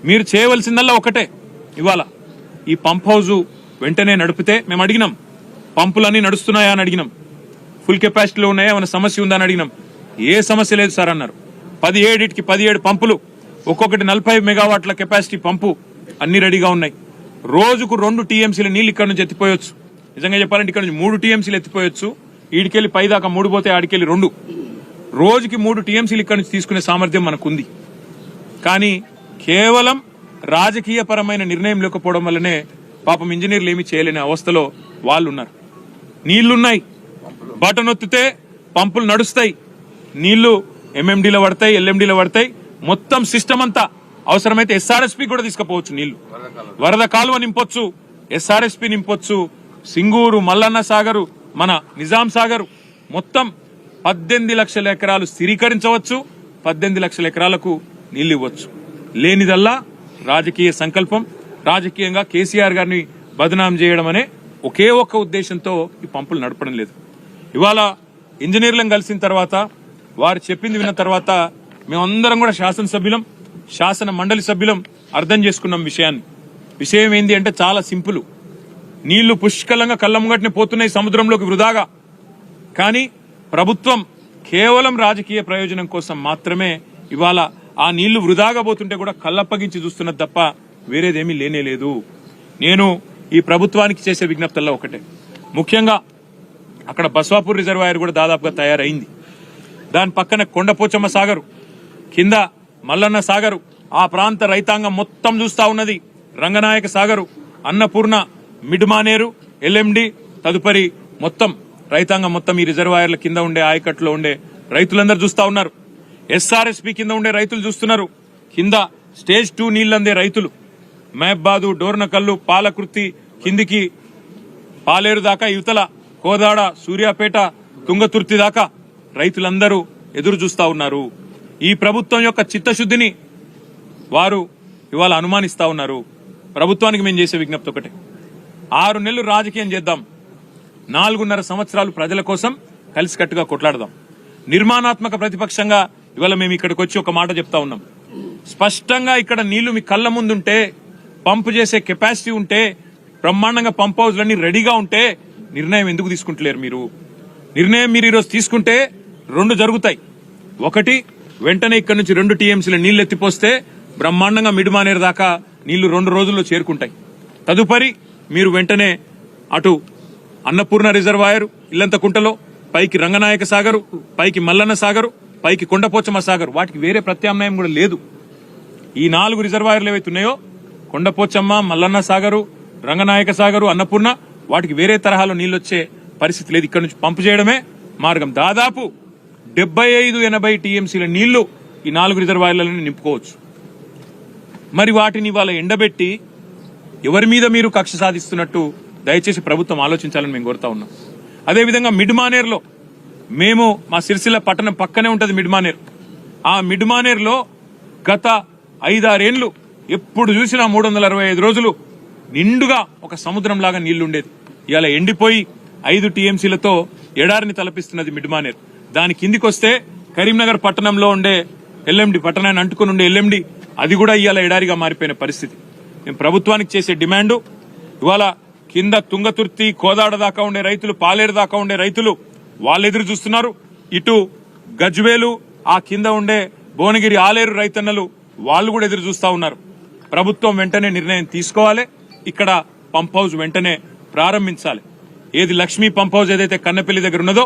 మీరు చేయవలసిందల్లా ఒకటే, ఇవాళ ఈ పంప్ హౌజ్ వెంటనే నడిపితే, మేము అడిగినాం పంపులన్నీ నడుస్తున్నాయా అని అడిగినాం, ఫుల్ కెపాసిటీలో ఉన్నాయా, ఏమైనా సమస్య ఉందా అని అడిగినాం. ఏ సమస్య లేదు సార్ అన్నారు. 17 పంపులు, ఒక్కొక్కటి 40 మెగావాట్ల కెపాసిటీ పంపు, అన్ని రెడీగా ఉన్నాయి. రోజుకు 2 టీఎంసీల నీళ్లు ఇక్కడ నుంచి ఎత్తిపోయొచ్చు. నిజంగా చెప్పాలంటే ఇక్కడ నుంచి 3 టీఎంసీలు ఎత్తిపోయొచ్చు. ఈడికెళ్ళి పైదాకా 3 పోతే ఆడికెళ్ళి 2, రోజుకి 3 టీఎంసీలు ఇక్కడ నుంచి తీసుకునే సామర్థ్యం మనకుంది. కానీ కేవలం రాజకీయ పరమైన నిర్ణయం లేకపోవడం వల్లనే పాపం ఇంజనీర్లు ఏమీ చేయలేని అవస్థలో వాళ్ళు ఉన్నారు. నీళ్లున్నాయి, బటన్ ఒత్తితే పంపులు నడుస్తాయి, నీళ్లు ఎంఎండీలో పడతాయి, ఎల్ఎండీలో పడతాయి, మొత్తం సిస్టమ్ అంతా. అవసరమైతే ఎస్ఆర్ఎస్పీ కూడా తీసుకుపోవచ్చు, నీళ్లు వరద కాలువ నింపొచ్చు, ఎస్ఆర్ఎస్పీ నింపొచ్చు, సింగూరు, మల్లన్న సాగరు, మన నిజాం సాగరు మొత్తం 18 లక్షల ఎకరాలు స్థిరీకరించవచ్చు, 18 లక్షల ఎకరాలకు నీళ్లు ఇవ్వచ్చు. లేనిదల్లా రాజకీయ సంకల్పం, రాజకీయంగా కేసీఆర్ గారిని బదనాం చేయడం అనే ఒకే ఒక్క ఉద్దేశంతో ఈ పంపులు నడపడం లేదు. ఇవాళ ఇంజనీర్లను కలిసిన తర్వాత, వారు చెప్పింది విన్న తర్వాత మేమందరం కూడా శాసనసభ్యులం, శాసన మండలి సభ్యులం అర్థం చేసుకున్నాం విషయాన్ని. విషయం ఏంది అంటే చాలా సింపుల్. నీళ్లు పుష్కలంగా కళ్ళముగట్నే పోతున్నాయి సముద్రంలోకి వృధాగా. కానీ ప్రభుత్వం కేవలం రాజకీయ ప్రయోజనం కోసం మాత్రమే ఇవాళ ఆ నీళ్లు వృధాగా పోతుంటే కూడా కళ్ళప్పగించి చూస్తున్నది తప్ప వేరేదేమీ లేనేలేదు. నేను ఈ ప్రభుత్వానికి చేసే విజ్ఞప్తుల్లో ఒకటే, ముఖ్యంగా అక్కడ బస్వాపూర్ రిజర్వాయర్ కూడా దాదాపుగా తయారైంది. దాని పక్కన కొండపోచమ్మ సాగరు, కింద మల్లన్న సాగరు, ఆ ప్రాంత రైతాంగం మొత్తం చూస్తా ఉన్నది. రంగనాయక సాగరు, అన్నపూర్ణ, మిడ్మానేరు, ఎల్ఎండి, తదుపరి మొత్తం రైతాంగం మొత్తం ఈ రిజర్వాయర్ల కింద ఉండే ఆయకట్లో ఉండే రైతులందరూ చూస్తా ఉన్నారు. ఎస్ఆర్ఎస్పీ కింద ఉండే రైతులు చూస్తున్నారు. కింద స్టేజ్ 2 నీళ్లందే రైతులు మహబాదు, డోర్నకల్లు, పాలకుర్తి కిందికి పాలేరు దాకా, యువతల కోదాడ, సూర్యాపేట, తుంగతుర్తి దాకా రైతులందరూ ఎదురు చూస్తా ఉన్నారు. ఈ ప్రభుత్వం యొక్క చిత్తశుద్ధిని వారు ఇవాళ అనుమానిస్తా ఉన్నారు. ప్రభుత్వానికి మేము చేసే విజ్ఞప్తి ఒకటే, 6 నెలలు రాజకీయం చేద్దాం, 4.5 సంవత్సరాలు ప్రజల కోసం కలిసికట్టుగా కొట్లాడదాం. నిర్మాణాత్మక ప్రతిపక్షంగా ఇవాళ మేము ఇక్కడికి వచ్చి ఒక మాట చెప్తా ఉన్నాం. స్పష్టంగా ఇక్కడ నీళ్లు మీ కళ్ళ ముందుంటే, పంపు చేసే కెపాసిటీ ఉంటే, బ్రహ్మాండంగా పంప్ హౌస్లన్నీ రెడీగా ఉంటే నిర్ణయం ఎందుకు తీసుకుంటలేరు మీరు? నిర్ణయం మీరు ఈరోజు తీసుకుంటే 2 జరుగుతాయి. ఒకటి, వెంటనే ఇక్కడ నుంచి 2 టీఎంసీల నీళ్లు ఎత్తిపోస్తే బ్రహ్మాండంగా మిడ్మానేరు దాకా నీళ్లు 2 రోజుల్లో చేరుకుంటాయి. తదుపరి మీరు వెంటనే అటు అన్నపూర్ణ రిజర్వాయర్, ఇల్లంతకుంటలో పైకి రంగనాయక సాగరు, పైకి మల్లన్న సాగరు, పైకి కొండపోచమ్మ సాగరు, వాటికి వేరే ప్రత్యామ్నాయం కూడా లేదు. ఈ 4 రిజర్వాయర్లు ఏవైతే ఉన్నాయో, కొండపోచమ్మ, మల్లన్న సాగరు, రంగనాయక సాగరు, అన్నపూర్ణ, వాటికి వేరే తరహాలో నీళ్ళు వచ్చే పరిస్థితి లేదు. ఇక్కడ నుంచి పంపు చేయడమే మార్గం. దాదాపు 75-80 టీఎంసీల నీళ్లు ఈ 4 రిజర్వాయర్లను నింపుకోవచ్చు. మరి వాటిని వాళ్ళ ఎండబెట్టి ఎవరి మీద మీరు కక్ష సాధిస్తున్నట్టు దయచేసి ప్రభుత్వం ఆలోచించాలని మేము కోరుతా ఉన్నాం. అదేవిధంగా మిడ్మానేర్లో మేము, మా సిరిసిల్ల పట్టణం పక్కనే ఉంటుంది మిడ్మానేర్. ఆ మిడ్మానేర్లో గత 5-6 ఏళ్లు ఎప్పుడు చూసినా 365 రోజులు నిండుగా ఒక సముద్రం లాగా నీళ్లుండేది. ఇవాళ ఎండిపోయి 5 టీఎంసీలతో ఎడారిని తలపిస్తున్నది మిడ్మానేర్. దాని కిందికి వస్తే కరీంనగర్ పట్టణంలో ఉండే ఎల్ఎండి, పట్టణాన్ని అంటుకుని ఉండే ఎల్ఎండి, అది కూడా ఇవాళ ఎడారిగా మారిపోయిన పరిస్థితి. మేము ప్రభుత్వానికి చేసే డిమాండు, ఇవాళ కింద తుంగతుర్తి, కోదాడ దాకా ఉండే రైతులు, పాలేరు దాకా ఉండే రైతులు వాళ్ళు ఎదురు చూస్తున్నారు. ఇటు గజ్వేలు, ఆ కింద ఉండే భువనగిరి, ఆలేరు రైతన్నలు వాళ్ళు కూడా ఎదురు చూస్తా ఉన్నారు. ప్రభుత్వం వెంటనే నిర్ణయం తీసుకోవాలి. ఇక్కడ పంప్ హౌస్ వెంటనే ప్రారంభించాలి. ఏది లక్ష్మీ పంప్ హౌస్ ఏదైతే కన్నెపల్లి దగ్గర ఉన్నదో,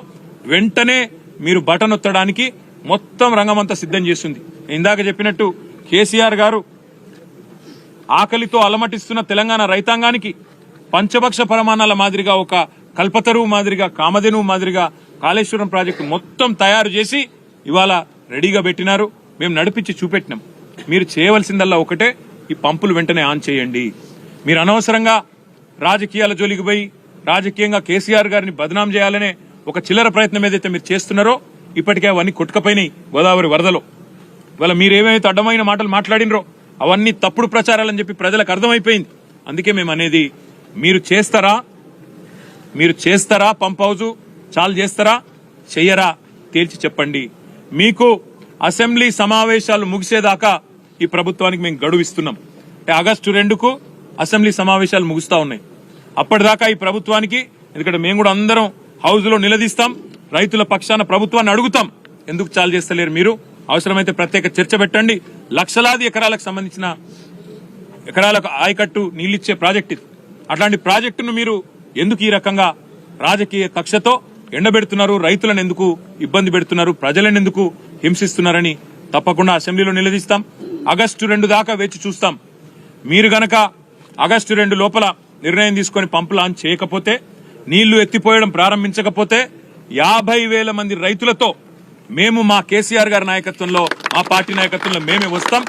వెంటనే మీరు బటన్ ఒత్తడానికి మొత్తం రంగమంతా సిద్ధం చేస్తుంది. ఇందాక చెప్పినట్టు కేసీఆర్ గారు ఆకలితో అలమటిస్తున్న తెలంగాణ రైతాంగానికి పంచభక్ష ప్రమాణాల మాదిరిగా, ఒక కల్పతరువు మాదిరిగా, కామధేనువు మాదిరిగా కాళేశ్వరం ప్రాజెక్టు మొత్తం తయారు చేసి ఇవాళ రెడీగా పెట్టినారు. మేము నడిపించి చూపెట్టినాం. మీరు చేయవలసిందల్లా ఒకటే, ఈ పంపులు వెంటనే ఆన్ చేయండి. మీరు అనవసరంగా రాజకీయాల జోలికి పోయి రాజకీయంగా కేసీఆర్ గారిని బదనాం చేయాలనే ఒక చిల్లర ప్రయత్నం ఏదైతే మీరు చేస్తున్నారో, ఇప్పటికే అవన్నీ కొట్టుకపోయినాయి గోదావరి వరదలో. ఇవాళ మీరేమైతే అడ్డమైన మాటలు మాట్లాడినరో అవన్నీ తప్పుడు ప్రచారాలని చెప్పి ప్రజలకు అర్థమైపోయింది. అందుకే మేము అనేది, మీరు చేస్తారా పంప్ హౌజు చాలు చేస్తారా, చెయ్యరా తేల్చి చెప్పండి. మీకు అసెంబ్లీ సమావేశాలు ముగిసేదాకా ఈ ప్రభుత్వానికి మేము గడువు ఇస్తున్నాం. అంటే ఆగస్టు 2కు అసెంబ్లీ సమావేశాలు ముగుస్తా ఉన్నాయి. అప్పటిదాకా ఈ ప్రభుత్వానికి, ఎందుకంటే మేము కూడా అందరం హౌజ్ లో నిలదీస్తాం, రైతుల పక్షాన ప్రభుత్వాన్ని అడుగుతాం, ఎందుకు చాలు చేస్తలేరు మీరు, అవసరమైతే ప్రత్యేక చర్చ పెట్టండి. లక్షలాది ఎకరాలకు సంబంధించిన ఎకరాలకు ఆయకట్టు నీళ్లిచ్చే ప్రాజెక్ట్ ఇది. అట్లాంటి ప్రాజెక్టును మీరు ఎందుకు ఈ రకంగా రాజకీయ కక్షతో ఎండబెడుతున్నారు, రైతులను ఎందుకు ఇబ్బంది పెడుతున్నారు, ప్రజలను ఎందుకు హింసిస్తున్నారని తప్పకుండా అసెంబ్లీలో నిలదీస్తాం. ఆగస్టు 2 దాకా వేచి చూస్తాం. మీరు గనక ఆగస్టు 2 లోపల నిర్ణయం తీసుకుని పంపు లాంచ్ చేయకపోతే, నీళ్లు ఎత్తిపోయడం ప్రారంభించకపోతే 50,000 మంది రైతులతో మేము, మా కేసీఆర్ గారి నాయకత్వంలో, మా పార్టీ నాయకత్వంలో మేమే వస్తాం,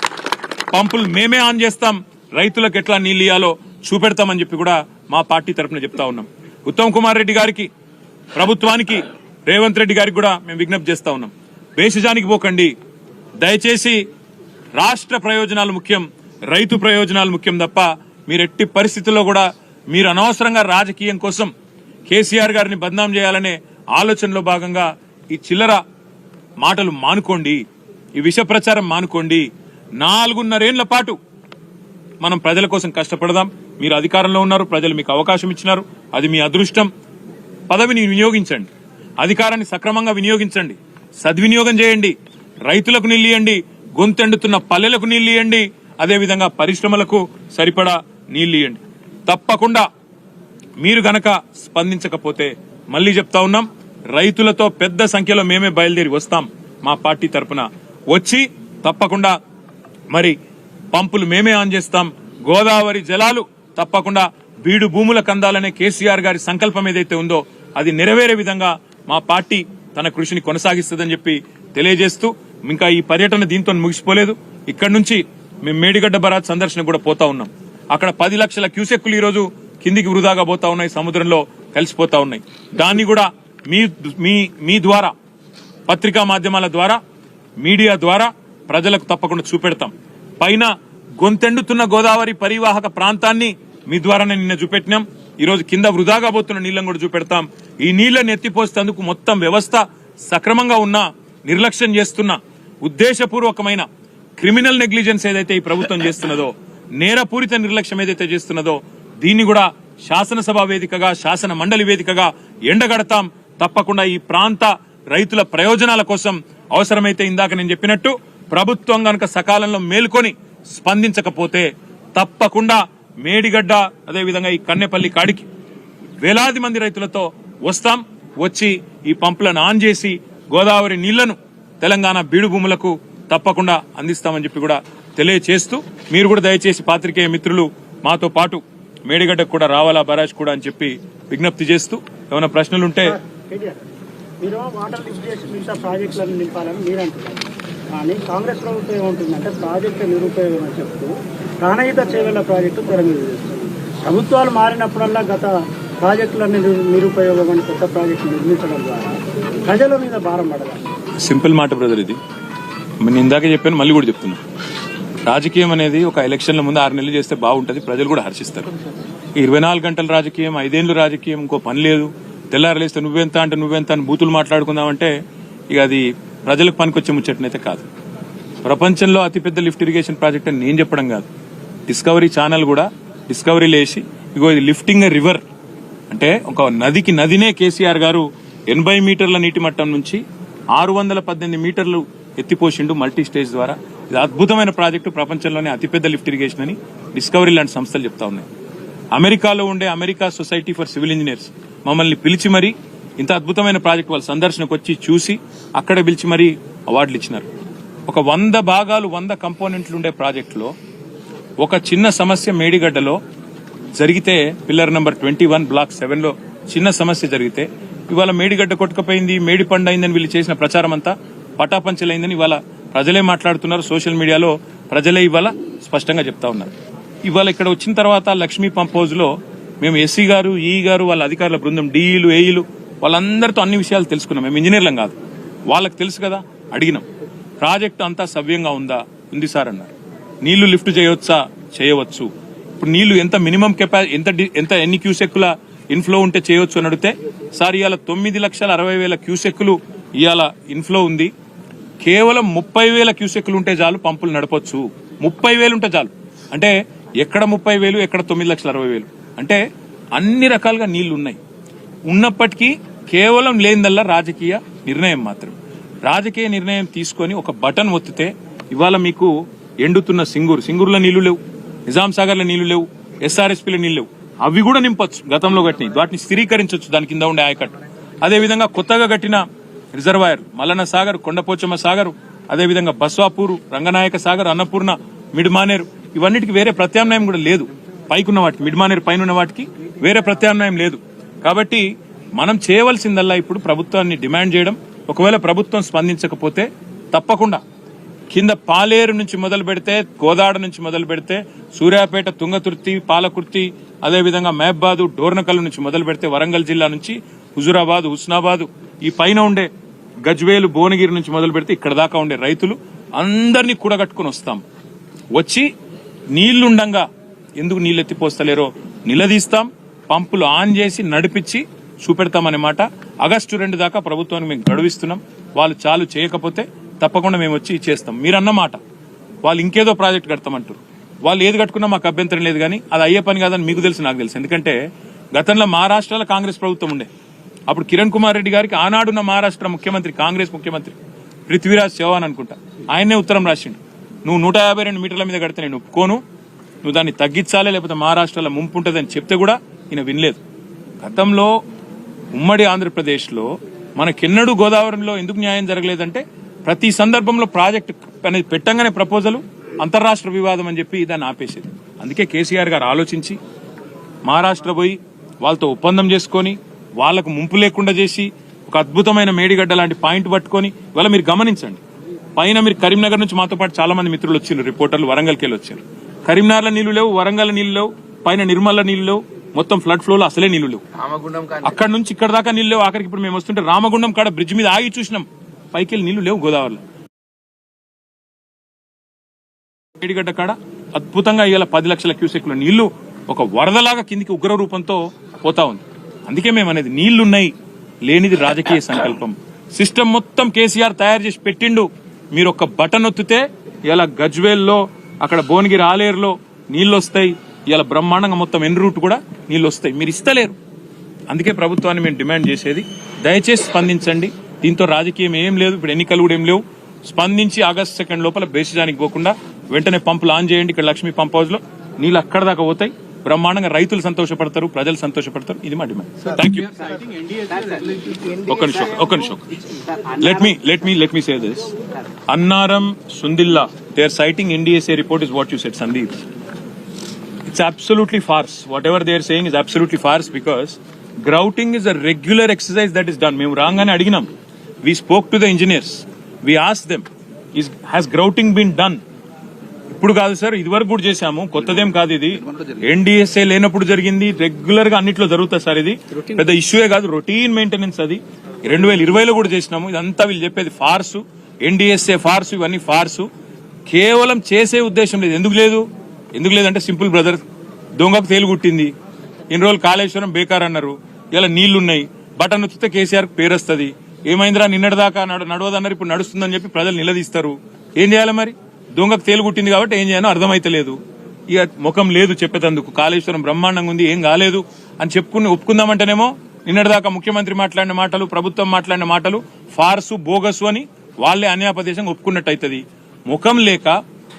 పంపులు మేమే ఆన్ చేస్తాం, రైతులకు ఎట్లా నీళ్లు ఇయ్యాలో చూపెడతామని చెప్పి కూడా మా పార్టీ తరఫున చెప్తా ఉన్నాం. ఉత్తమ్ కుమార్ రెడ్డి గారికి, ప్రభుత్వానికి, రేవంత్ రెడ్డి గారికి కూడా మేము విజ్ఞప్తి చేస్తా ఉన్నాం. భేషజానికి పోకండి. దయచేసి రాష్ట్ర ప్రయోజనాలు ముఖ్యం, రైతు ప్రయోజనాలు ముఖ్యం తప్ప మీరు ఎట్టి పరిస్థితుల్లో కూడా మీరు అనవసరంగా రాజకీయం కోసం కేసీఆర్ గారిని బదనాం చేయాలనే ఆలోచనలో భాగంగా ఈ చిల్లర మాటలు మానుకోండి, ఈ విష ప్రచారం మానుకోండి. 4.5 ఏళ్ల పాటు మనం ప్రజల కోసం కష్టపడదాం. మీరు అధికారంలో ఉన్నారు, ప్రజలు మీకు అవకాశం ఇచ్చినారు, అది మీ అదృష్టం. పదవిని వినియోగించండి, అధికారాన్ని సక్రమంగా వినియోగించండి, సద్వినియోగం చేయండి, రైతులకు నిలియండి, గొంతెండుతున్న పల్లెలకు నీళ్లు ఇవ్వండి, అదేవిధంగా పరిశ్రమలకు సరిపడా నీళ్లు ఇవ్వండి. తప్పకుండా మీరు గనక స్పందించకపోతే మళ్లీ చెప్తా ఉన్నాం, రైతులతో పెద్ద సంఖ్యలో మేమే బయలుదేరి వస్తాం. మా పార్టీ తరఫున వచ్చి తప్పకుండా మరి పంపులు మేమే ఆన్ చేస్తాం. గోదావరి జలాలు తప్పకుండా బీడు భూములకు అందాలనే కేసీఆర్ గారి సంకల్పం ఏదైతే ఉందో అది నెరవేరే విధంగా మా పార్టీ తన కృషిని కొనసాగిస్తుందని చెప్పి తెలియజేస్తూ, ఇంకా ఈ పర్యటన దీంతో ముగిసిపోలేదు. ఇక్కడి నుంచి మేము మేడిగడ్డ బరాజ్ సందర్శన కూడా పోతా ఉన్నాం. అక్కడ 10 లక్షల క్యూసెక్కులు ఈ రోజు కిందికి వృధాగా పోతా ఉన్నాయి, సముద్రంలో కలిసిపోతా ఉన్నాయి. దాన్ని కూడా మీ ద్వారా, పత్రికా మాధ్యమాల ద్వారా, మీడియా ద్వారా ప్రజలకు తప్పకుండా చూపెడతాం. పైన గొంతెండుతున్న గోదావరి పరివాహక ప్రాంతాన్ని మీ ద్వారానే నిన్న చూపెట్టినాం. ఈ రోజు కింద వృధాగా పోతున్న నీళ్లను కూడా చూపెడతాం. ఈ నీళ్లను ఎత్తిపోసేందుకు మొత్తం వ్యవస్థ సక్రమంగా ఉన్నా నిర్లక్ష్యం చేస్తున్న ఉద్దేశపూర్వకమైన క్రిమినల్ నెగ్లిజెన్స్ ఏదైతే ఈ ప్రభుత్వం చేస్తున్నదో, నేరపూరిత నిర్లక్ష్యం ఏదైతే చేస్తున్నదో దీన్ని కూడా శాసనసభ వేదికగా, శాసన మండలి వేదికగా ఎండగడతాం. తప్పకుండా ఈ ప్రాంత రైతుల ప్రయోజనాల కోసం అవసరమైతే ఇందాక నేను చెప్పినట్టు ప్రభుత్వం గనక సకాలంలో మేల్కొని స్పందించకపోతే తప్పకుండా మేడిగడ్డ అదేవిధంగా ఈ కన్నెపల్లి కాడికి వేలాది మంది రైతులతో వస్తాం. వచ్చి ఈ పంపులను ఆన్ చేసి గోదావరి నీళ్లను తెలంగాణ బీడు భూములకు తప్పకుండా అందిస్తామని చెప్పి కూడా తెలియచేస్తూ, మీరు కూడా దయచేసి పాత్రికేయ మిత్రులు మాతో పాటు మేడిగడ్డకు కూడా రావాలా, బరాజ్ కూడా అని చెప్పి విజ్ఞప్తి చేస్తూ, ఏమైనా ప్రశ్నలుంటే. మీరు వాటర్ లిఫ్ట్ చేసి మిగతా ప్రాజెక్టులను నింపాలని మీరు అంటున్నారు, కానీ కాంగ్రెస్ ప్రభుత్వం ఏమంటుందంటే ప్రాజెక్టు నిరుపయోగం అని చెప్తూ ప్రాణహిత చేవెళ్ల ప్రాజెక్టు తెర మీద చేస్తుంది. ప్రభుత్వాలు మారినప్పుడల్లా గత ప్రాజెక్టులన్నీ నిరుపయోగం అని కొత్త ప్రాజెక్టు నిర్మించడం ద్వారా ప్రజల మీద భారం పడదు. సింపుల్ మాట బ్రదర్, ఇది నేను ఇందాకే చెప్పాను, మళ్ళీ కూడా చెప్తున్నా. రాజకీయం అనేది ఒక ఎలక్షన్ల ముందు 6 నెలలు చేస్తే బాగుంటుంది, ప్రజలు కూడా హర్షిస్తారు. 24 గంటల రాజకీయం, 5 ఏళ్లు రాజకీయం, ఇంకో పని లేదు, తెల్లారలేస్తే నువ్వెంత అంటే నువ్వెంత అని బూతులు మాట్లాడుకుందామంటే ఇక అది ప్రజలకు పనికొచ్చే ముచ్చటనైతే కాదు. ప్రపంచంలో అతిపెద్ద లిఫ్ట్ ఇరిగేషన్ ప్రాజెక్ట్ అని నేను చెప్పడం కాదు, డిస్కవరీ ఛానల్ కూడా డిస్కవరీలో వేసి ఇగో ఇది లిఫ్టింగ్ ఎ రివర్ అంటే ఒక నదినే కేసీఆర్ గారు 80 మీటర్ల నీటి మట్టం నుంచి 618 మీటర్లు ఎత్తిపోసిండు మల్టీ స్టేజ్ ద్వారా. ఇది అద్భుతమైన ప్రాజెక్టు, ప్రపంచంలోనే అతిపెద్ద లిఫ్ట్ ఇరిగేషన్ అని డిస్కవరీ లాంటి సంస్థలు చెప్తా ఉన్నాయి. అమెరికాలో ఉండే America society for civil engineers మమ్మల్ని పిలిచి మరీ ఇంత అద్భుతమైన ప్రాజెక్టు వాళ్ళ సందర్శనకు వచ్చి చూసి అక్కడ పిలిచి మరీ అవార్డులు ఇచ్చినారు. ఒక 100 భాగాలు 100 కంపోనెంట్లు ఉండే ప్రాజెక్టులో ఒక చిన్న సమస్య మేడిగడ్డలో జరిగితే, పిల్లర్ నెంబర్ 21 బ్లాక్ 7లో చిన్న సమస్య జరిగితే ఇవాళ మేడిగడ్డ కొట్టుకపోయింది, మేడి పండు అయిందని వీళ్ళు చేసిన ప్రచారం అంతా పటాపంచలైందని ఇవాళ ప్రజలే మాట్లాడుతున్నారు. సోషల్ మీడియాలో ప్రజలే ఇవాళ స్పష్టంగా చెప్తా ఉన్నారు. ఇవాళ ఇక్కడ వచ్చిన తర్వాత లక్ష్మీ పంప్ హౌస్ లో మేము ఎస్సీ గారు, ఈ గారు, వాళ్ళ అధికారుల బృందం, డీఈలు, ఏఈలు వాళ్ళందరితో అన్ని విషయాలు తెలుసుకున్నాం. మేము ఇంజనీర్లం కాదు, వాళ్ళకి తెలుసు కదా. అడిగినాం, ప్రాజెక్టు అంతా సవ్యంగా ఉందా? ఉంది సార్ అన్నారు. నీళ్లు లిఫ్ట్ చేయవచ్చా? చేయవచ్చు. ఇప్పుడు నీళ్లు ఎంత మినిమం ఎంత ఎన్ని క్యూసెక్కుల ఇన్ఫ్లో ఉంటే చేయొచ్చు అని అడిగితే, సార్ ఇవాళ 9,60,000 క్యూసెక్కులు ఇవాళ ఇన్ఫ్లో ఉంది, కేవలం 30,000 క్యూసెక్కులు ఉంటే చాలు పంపులు నడపొచ్చు. 30,000 ఉంటే చాలు అంటే ఎక్కడ 30,000, ఎక్కడ 9,60,000 అంటే అన్ని రకాలుగా నీళ్లు ఉన్నాయి. ఉన్నప్పటికీ కేవలం లేనిదల్లా రాజకీయ నిర్ణయం మాత్రం. రాజకీయ నిర్ణయం తీసుకొని ఒక బటన్ ఒత్తితే ఇవాళ మీకు ఎండుతున్న సింగూరులో నీళ్లు లేవు, నిజాం సాగర్లో నీళ్లు లేవు, ఎస్ఆర్ఎస్పీలో నీళ్లు లేవు. అవి కూడా నింపొచ్చు, గతంలో కట్టిన వాటిని స్థిరీకరించవచ్చు దాని కింద ఉండే ఆయకట్టు. అదేవిధంగా కొత్తగా కట్టిన రిజర్వాయర్ మల్లన్న సాగర్, కొండపోచమ్మ సాగర్, అదేవిధంగా బస్వాపూరు, రంగనాయక సాగర్, అన్నపూర్ణ, మిడ్మానేరు, ఇవన్నిటికి వేరే ప్రత్యామ్నాయం కూడా లేదు. పైకున్న వాటికి, మిడ్మానేరు పైన ఉన్న వాటికి వేరే ప్రత్యామ్నాయం లేదు. కాబట్టి మనం చేయవలసిందల్లా ఇప్పుడు ప్రభుత్వాన్ని డిమాండ్ చేయడం. ఒకవేళ ప్రభుత్వం స్పందించకపోతే తప్పకుండా కింద పాలేరు నుంచి మొదలు పెడితే, కోదాడ నుంచి మొదలు పెడితే, సూర్యాపేట, తుంగతుర్తి, పాలకుర్తి, అదేవిధంగా మహబాదు, డోర్నకల్ నుంచి మొదలు పెడితే, వరంగల్ జిల్లా నుంచి హుజురాబాద్, హుస్నాబాద్, ఈ పైన ఉండే గజ్వేలు, భువనగిరి నుంచి మొదలు పెడితే ఇక్కడ దాకా ఉండే రైతులు అందరినీ కూడగట్టుకుని వస్తాం. వచ్చి నీళ్లుండంగా ఎందుకు నీళ్ళు ఎత్తిపోస్తలేరో నిలదీస్తాం. పంపులు ఆన్ చేసి నడిపించి చూపెడతామనే మాట. ఆగస్టు 2 దాకా ప్రభుత్వానికి మేము గడువిస్తున్నాం. వాళ్ళు చాలు చేయకపోతే తప్పకుండా మేము వచ్చి ఇచ్చేస్తాం. మీరన్న మాట, వాళ్ళు ఇంకేదో ప్రాజెక్ట్ కడతామంటారు. వాళ్ళు ఏది కట్టుకున్నా మాకు అభ్యంతరం లేదు, కానీ అది అయ్యే పని కాదని మీకు తెలుసు, నాకు తెలుసు. ఎందుకంటే గతంలో మహారాష్ట్రలో కాంగ్రెస్ ప్రభుత్వం ఉండే, అప్పుడు కిరణ్ కుమార్ రెడ్డి గారికి ఆనాడున్న మహారాష్ట్ర ముఖ్యమంత్రి, కాంగ్రెస్ ముఖ్యమంత్రి పృథ్వీరాజ్ చౌహాన్ అనుకుంటా, ఆయనే ఉత్తరం రాసిండు. నువ్వు 152 మీటర్ల మీద కడితే నేను ఒప్పుకోను, నువ్వు దాన్ని తగ్గించాలి లేకపోతే మహారాష్ట్రలో ముంపు ఉంటుందని చెప్తే కూడా ఈయన వినలేదు. గతంలో ఉమ్మడి ఆంధ్రప్రదేశ్లో మనకెన్నడూ గోదావరిలో ఎందుకు న్యాయం జరగలేదంటే ప్రతి సందర్భంలో ప్రాజెక్ట్ అనేది పెట్టంగానే ప్రపోజల్ అంతర్రాష్ట్ర వివాదం అని చెప్పి దాన్ని ఆపేసేది. అందుకే కేసీఆర్ గారు ఆలోచించి మహారాష్ట్ర పోయి వాళ్ళతో ఒప్పందం చేసుకొని వాళ్లకు ముంపు లేకుండా చేసి ఒక అద్భుతమైన మేడిగడ్డ లాంటి పాయింట్ పట్టుకొని ఇవాళ మీరు గమనించండి, పైన మీరు కరీంనగర్ నుంచి మాతో పాటు చాలా మంది మిత్రులు వచ్చారు, రిపోర్టర్లు వరంగల్కి వెళ్ళి వచ్చారు. కరీంనగర్లో నీళ్లు లేవు, వరంగల్ నీళ్లు లేవు, పైన నిర్మల్ల నీళ్లు లేవు, మొత్తం ఫ్లడ్ ఫ్లోలో అసలే నీళ్లు లేవు. అక్కడ నుంచి ఇక్కడ దాకా నీళ్లు లేవు. ఆఖరికి ఇప్పుడు మేము వస్తుంటే రామగుండం కాడ బ్రిడ్జ్ మీద ఆగి చూసినాం, పైకి వెళ్ళి నీళ్లు లేవు గోదావరిలో. మేడిగడ్డ కాడ అద్భుతంగా ఇవాళ 10 లక్షల క్యూసెక్ల నీళ్లు ఒక వరదలాగా కిందికి ఉగ్ర రూపంతో పోతా ఉంది. అందుకే మేము అనేది నీళ్లున్నాయి, లేనిది రాజకీయ సంకల్పం. సిస్టమ్ మొత్తం కేసీఆర్ తయారు చేసి పెట్టిండు. మీరు ఒక బటన్ ఒత్తితే ఇలా గజ్వేల్లో, అక్కడ భువనగిరి ఆలేరులో నీళ్లు వస్తాయి. ఇలా బ్రహ్మాండంగా మొత్తం ఎన్ రూట్ కూడా నీళ్లు వస్తాయి. మీరు ఇస్తలేరు. అందుకే ప్రభుత్వాన్ని మేము డిమాండ్ చేసేది, దయచేసి స్పందించండి. దీంతో రాజకీయం ఏం లేదు, ఇప్పుడు ఎన్నికలు కూడా ఏం లేవు. స్పందించి ఆగస్టు 2 లోపల బేసిజానికి పోకుండా వెంటనే పంపులు ఆన్ చేయండి. ఇక్కడ లక్ష్మీ పంప్ హౌస్ లో నీళ్ళు అక్కడ దాకా పోతాయి. బ్రహ్మాండంగా రైతులు సంతోషపడతారు, ప్రజలు సంతోషపడతారు. ఇది మా డిమాండ్. Thank you. ఒక నిమిషం. Let me say this. Annaram, Sundilla, they are citing NDSA report is what you said, Sandeep. It's absolutely farce. Whatever they are saying is absolutely farce because grouting is a regular exercise that is done. Memu rangane adiginam. We spoke to the engineers. We asked them, has grouting been done? ఇప్పుడు కాదు సార్, ఇది వరకు కూడా చేశాము, కొత్తదేం కాదు ఇది. ఎన్డీఎస్ఏ లేనప్పుడు జరిగింది, రెగ్యులర్ గా అన్నిట్లో జరుగుతుంది సార్. ఇది పెద్ద ఇష్యూయే కాదు, రొటీన్ మెయింటెనెన్స్. అది 2020లో కూడా చేసినాము. ఇదంతా వీళ్ళు చెప్పేది ఫార్సు, ఎన్డీఎస్ఏ ఫార్సు, ఇవన్నీ ఫార్సు. కేవలం చేసే ఉద్దేశం లేదు. ఎందుకు లేదంటే సింపుల్ బ్రదర్, దొంగకు తేలు కుట్టింది. ఇన్ని రోజులు కాళేశ్వరం బేకార్ అన్నారు, ఇలా నీళ్లున్నాయి, బటన్ నొక్కితే కేసీఆర్ పేరు వస్తుంది. ఏమైందిరా నిన్నటిదాకా నడవదన్నారు, ఇప్పుడు నడుస్తుందని చెప్పి ప్రజలు నిలదీస్తారు. ఏం చేయాలి మరి? దొంగకు తేలు కుట్టింది కాబట్టి ఏం చేయాలో అర్థమైతలేదు. ఇక ముఖం లేదు చెప్పేటందుకు. కాళేశ్వరం బ్రహ్మాండంగా ఉంది, ఏం కాలేదు అని ఒప్పుకుందామంటేనేమో నిన్నటిదాకా ముఖ్యమంత్రి మాట్లాడిన మాటలు, ప్రభుత్వం మాట్లాడిన మాటలు ఫార్సు, బోగసు అని వాళ్లే అన్యాపదేశంగా ఒప్పుకున్నట్టు అవుతుంది. ముఖం లేక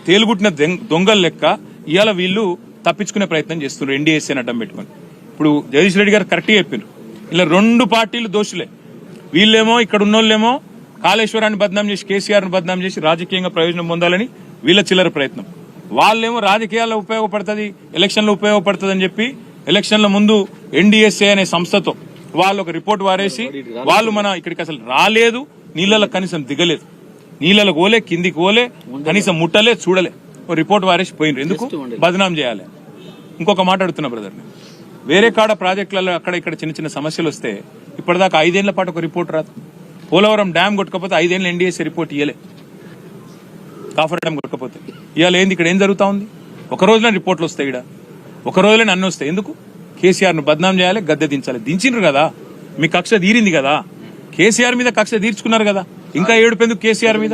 తేలుగుట్టిన దొంగల లెక్క ఇవాళ వీళ్ళు తప్పించుకునే ప్రయత్నం చేస్తున్నారు ఎన్డీఎస్ఏని అడ్డం పెట్టుకుని. ఇప్పుడు జగదీష్ రెడ్డి గారు కరెక్ట్గా చెప్పారు, ఇలా 2 పార్టీలు దోషులే. వీళ్ళేమో ఇక్కడ ఉన్నోళ్ళేమో కాళేశ్వరాన్ని బద్నాం చేసి, కేసీఆర్ను బద్నాం చేసి రాజకీయంగా ప్రయోజనం పొందాలని వీళ్ళ చిల్లర ప్రయత్నం. వాళ్ళేమో రాజకీయాల్లో ఉపయోగపడుతుంది, ఎలక్షన్లో ఉపయోగపడుతుంది అని చెప్పి ఎలక్షన్ల ముందు ఎన్డీఎస్ఏ అనే సంస్థతో వాళ్ళు ఒక రిపోర్ట్ వారేసి వాళ్ళు మన ఇక్కడికి అసలు రాలేదు, నీళ్ళలో కనీసం దిగలేదు, నీళ్ళలో పోలే, కిందికి పోలే, కనీసం ముట్టలే, చూడలే, ఓ రిపోర్ట్ వారేసి పోయినరు. ఎందుకు బదనాం చేయాలి? ఇంకొక మాట అడుగుతున్నా బ్రదర్, వేరే కాడ ప్రాజెక్టులలో అక్కడ ఇక్కడ చిన్న చిన్న సమస్యలు వస్తే ఇప్పటిదాకా 5 ఏళ్ల పాటు ఒక రిపోర్ట్ రాదు. పోలవరం డ్యామ్ కొట్టకపోతే 5 ఏళ్ళ ఎన్డీఎస్ఏ రిపోర్ట్ ఇయ్యలే. కాఫర్ డ్యామ్ కొట్టకపోతే ఇవాళ ఏంది? ఇక్కడ ఏం జరుగుతా ఉంది? ఒక రోజులో రిపోర్ట్లు వస్తాయి, ఇక్కడ ఒక రోజులోనే అన్ని వస్తాయి. ఎందుకు? కేసీఆర్ ను బద్నాం చేయాలి, గద్దె దించాలి. దించిండ్రు కదా, మీ కక్ష తీరింది కదా, కేసీఆర్ మీద కక్ష తీర్చుకున్నారు కదా, ఇంకా ఏడుపెందుకు కేసీఆర్ మీద?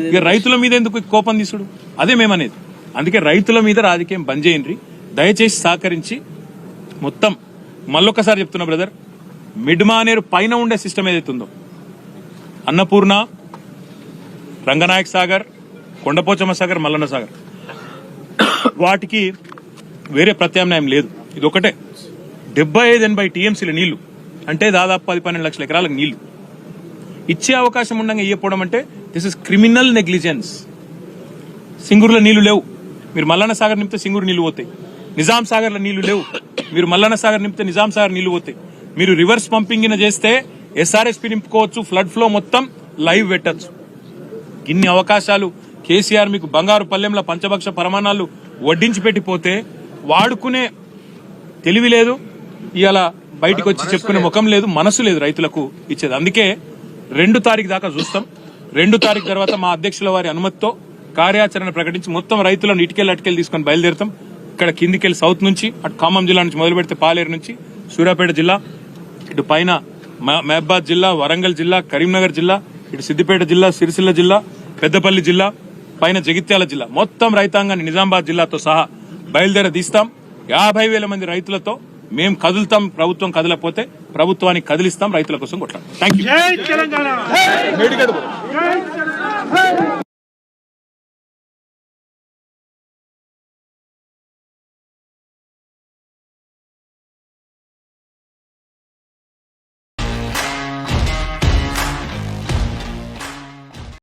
ఇక రైతుల మీద ఎందుకు కోపం తీసుడు? అదే మేమనేది. అందుకే రైతుల మీద రాజకీయం బంద్ చేయండి, దయచేసి సహకరించి. మొత్తం మళ్ళొక్కసారి చెప్తున్నా బ్రదర్, మిడ్మానేరు పైన ఉండే సిస్టమ్ ఏదైతుందో, అన్నపూర్ణ, రంగనాయక్ సాగర్, కొండపోచమ్మ సాగర్, మల్లన్న సాగర్, వాటికి వేరే ప్రత్యామ్నాయం లేదు. ఇది ఒకటే 75-80 టీఎంసీల నీళ్లు అంటే దాదాపు 10-12 లక్షల ఎకరాలకు నీళ్లు ఇచ్చే అవకాశం ఉండగా ఇవ్వకపోవడం అంటే దిస్ ఇస్ క్రిమినల్ నెగ్లిజెన్స్. సింగూరులో నీళ్లు లేవు, మీరు మల్లన్న సాగర్ నింపితే సింగూరు నీళ్లు పోతాయి. నిజాం సాగర్లో నీళ్లు లేవు, మీరు మల్లన్న సాగర్ నింపితే నిజాం సాగర్ నీళ్లు పోతాయి. మీరు రివర్స్ పంపింగ్ చేస్తే ఎస్ఆర్ఎస్పీ నింపుకోవచ్చు, ఫ్లడ్ ఫ్లో మొత్తం లైవ్ పెట్టచ్చు. ఇన్ని అవకాశాలు కేసీఆర్ మీకు బంగారు పల్లెంలో పంచభక్ష పరమాణాలు వడ్డించి పెట్టిపోతే వాడుకునే తెలివి లేదు, ఇవాళ బయటకు వచ్చి చెప్పుకునే ముఖం లేదు, మనసు లేదు రైతులకు ఇచ్చేది. అందుకే 2 తారీఖు దాకా చూస్తాం. 2 తారీఖు తర్వాత మా అధ్యక్షుల వారి అనుమతితో కార్యాచరణ ప్రకటించి మొత్తం రైతులను అటుకెళ్ళి తీసుకొని బయలుదేరుతాం. ఇక్కడ కిందికెళ్ళి సౌత్ నుంచి, అటు ఖమ్మం జిల్లా నుంచి మొదలు పెడితే పాలేరు నుంచి సూర్యాపేట జిల్లా, ఇటు పైన మహబాద్ జిల్లా, వరంగల్ జిల్లా, కరీంనగర్ జిల్లా, ఇటు సిద్దిపేట జిల్లా, సిరిసిల్ల జిల్లా, పెద్దపల్లి జిల్లా, పైన జగిత్యాల జిల్లా, మొత్తం రైతాంగాన్ని నిజామాబాద్ జిల్లాతో సహా బయలుదేరదీస్తాం. 50,000 మంది రైతులతో మేము కదులుతాం. ప్రభుత్వం కదలకపోతే ప్రభుత్వాన్ని కదిలిస్తాం, రైతుల కోసం కొట్లాడతాం. Thank you.